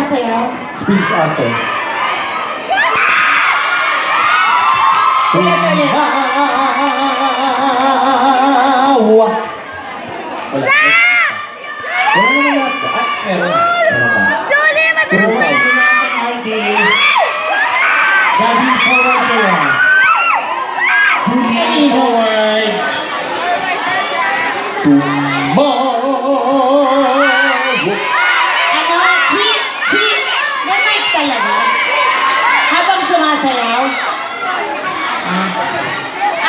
sasayaw? Speech after. Ulit. Wala. Wala naman lahat. Ah, meron. Meron pa. Julie, masarap Puro na! Daddy, forward kayo. Julie, forward. Ano? Chi? May mic talaga? Habang sumasayaw?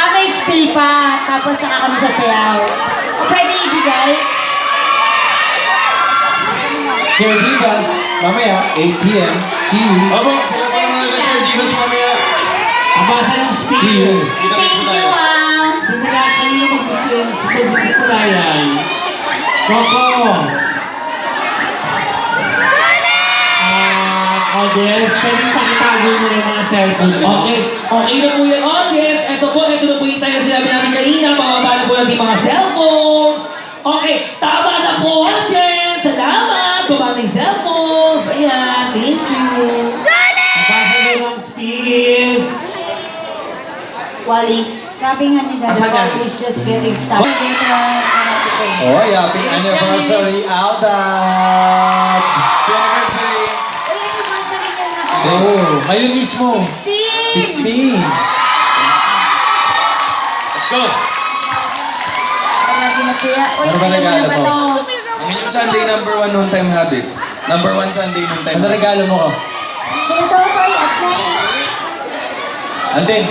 May spill pa, tapos saka kami sasayaw. O pwede ibigay? Dear Divas, mamaya, 8 p.m. See you. Opo, sila pa mga Dear Divas mamaya. Abasa ng See speaker. you. Kita-kits Thank po you, tayo. Simula kanina magsisimulayan. Coco. Audience, pwedeng pakitago mo yung mga cellphone mo. Okay, okay na po yan, audience. Ito na po yung time na sinabi namin kanina. Pababa na po natin yung mga cellphones. Okay, tama na po, audience. Salamat. Baba na yung cellphones. Ayan, thank you. Abasa mo ng speech. Wally, sabi nga ni Daddy, Asan yan? Wally is just getting started. Oh, happy anniversary, Aldad! Happy anniversary! Uy, anniversary niya na ako. Oh, ngayon mismo. 16! 16. Let's go! Lagi masaya. Uy, Ano ba regalo mo? Ang inyong Sunday #1 noon time habit. #1 Sunday noon time Ano regalo mo ko? Sinutotoy at ngayon. Alden,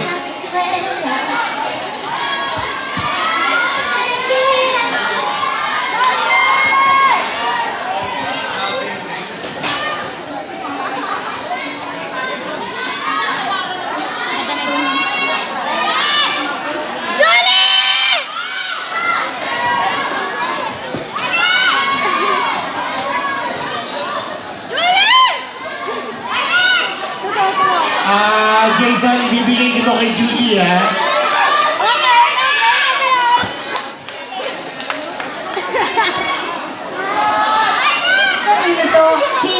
Jason, ibibigay ko kay Julie, ha? Ano ito? Chi!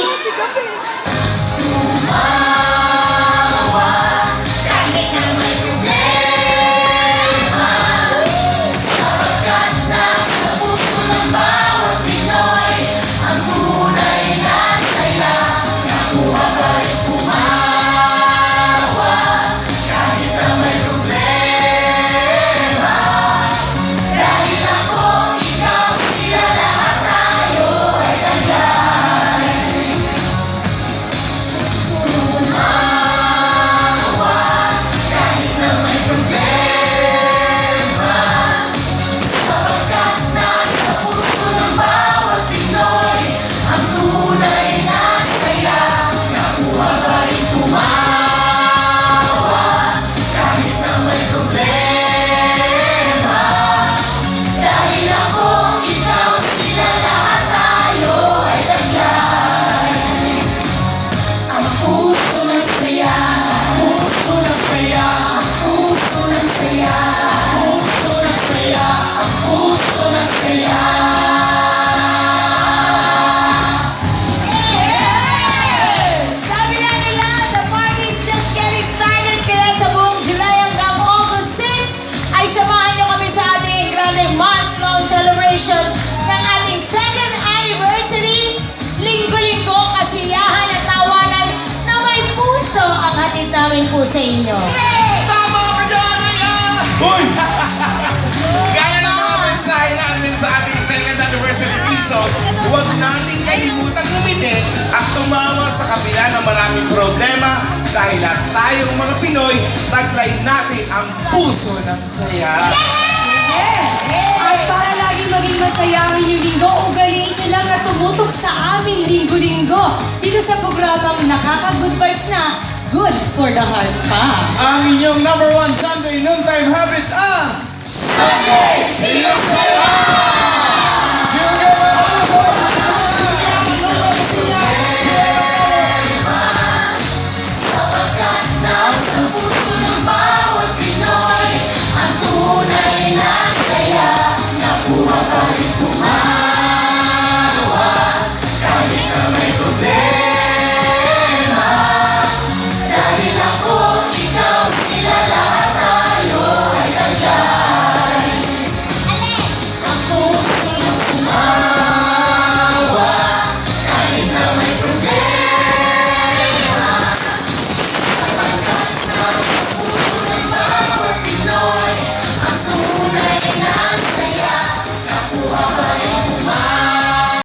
Sabi nga nila, the party's just getting started. Kaya sa buong July hanggang August 6 ay samahan nyo kami sa ating grande month-long celebration ng ating second anniversary. Linggo-linggo, kasiyahan at tawanan na may puso ang hatid namin po sa inyo. Tama ka dyan, Ayan! Uy! Gaya ng mga mensahe natin sa ating second anniversary episode, huwag nating kalimutang umiti at tumawa sa kabila ng maraming problema dahil at tayong mga Pinoy, taglay natin ang puso ng saya. At para laging maging masaya ang inyong linggo, ugaliin nyo lang na tumutok sa amin linggo-linggo dito sa programang nakaka-good vibes na Good for the Heart pa. Ang inyong #1 Sunday noontime habit ang Sunday Pinasaya!